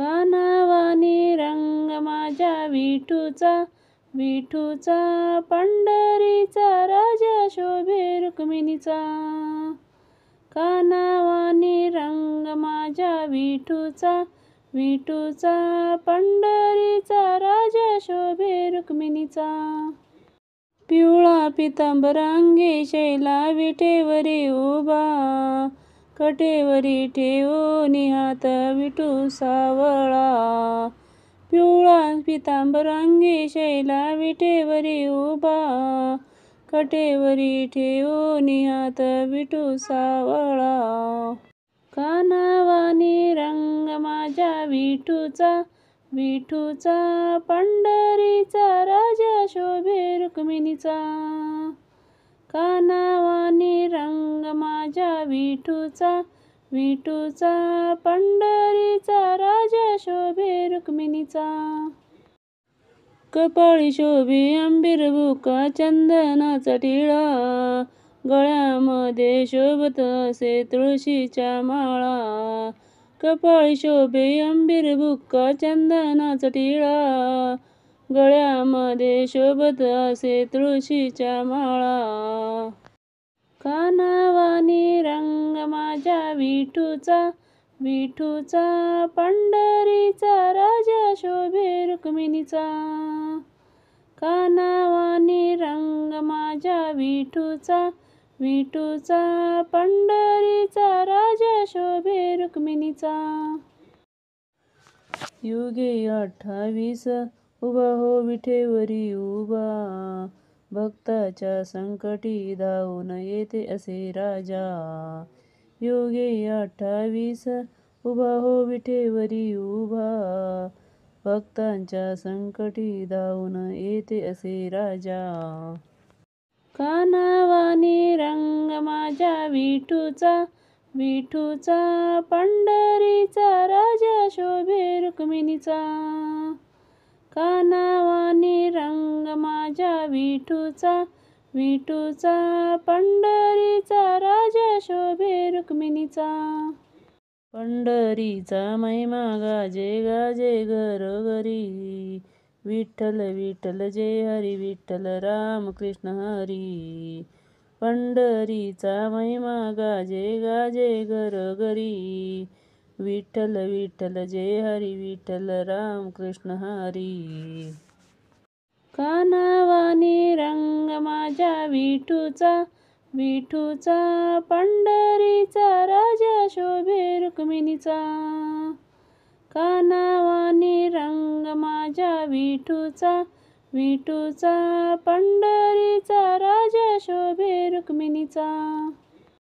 कानावानी रंग माझ्या विठूचा, विठूचा पंढरीचा राजा शोभे रुक्मिणीचा. कानावानी रंग माझ्या विठूचा, विठूचा पंढरीचा राजा शोभे रुक्मिणीचा. पिवळा पितांबरांगी शैला विटेवरी उभा, कटेवरी ठेवूनी हात विठू सावळा. पिवळा पितांबरांगी शैला विटेवरी उभा, कटेवरी ठेवूनी हात विठू सावळा. कानावानी रंग माझ्या विठूचा, विठूचा पंढरीचा राजा शोभे रुक्मिणीचा. कानावानी रंग माझ्या विठूचा, विठूचा पंढरीचा राजा शोभे रुक्मिणीचा. कपाळी शोभे अंबीरबुका चंदनाचा टिळा, गळ्यामध्ये शोभत असे तुळशीच्या माळा. कपाळी शोभे अंबीरबुका चंदनाचा टिळा, गळ्यामध्ये शोभत असे तुळशीच्या माळा. कानावानी रंग माझ्या विठूचा, विठूचा पंढरीचा राजा शोभे रुक्मिणीचा. कानावानी रंग माझ्या विठूचा, विठूचा पंढरीचा राजा शोभे रुक्मिणीचा. युगे 28 उभा हो विठेवरी उभा, भक्ताच्या संकटी धावून येते असे राजा. युगे 28 उभा हो विठेवरी उभा, भक्तांच्या संकटी धावून येते असे राजा. कानावानी रंग माझ्या विठूचा, विठूचा पंढरीचा राजा शोभे रुक्मिणीचा. कानावानी रंग माझ्या विठूचा, विठूचा पंढरीचा राजा शोभे रुक्मिणीचा. पंढरीचा महिमा गाजे गाजे घरोघरी, विठ्ठल विठ्ठल जय हरी विठ्ठल राम कृष्ण हरी. पंढरीचा महिमा गाजे गाजे घरोघरी, विठ्ठल विठ्ठल जय हरी विठ्ठल राम कृष्ण हरी. कानावानी रंग माझ्या विठूचा, विठूचा पंढरीचा राजा शोभे रुक्मिणीचा. कानावानी रंग माझ्या विठूचा, विठूचा पंढरीचा राजा शोभे रुक्मिणीचा. कानावानी रंग माझ्या विठूचा, विठूचा पंढरीचा राजा शोभे रुक्मिणीचा. कानावानी रंग माझ्या विठूचा, विठूचा पंढरीचा राजा शोभे रुक्मिणीचा. कानावानी रंग माझ्या विठूचा, विठूचा पंढरीचा राजा शोभे रुक्मिणीचा.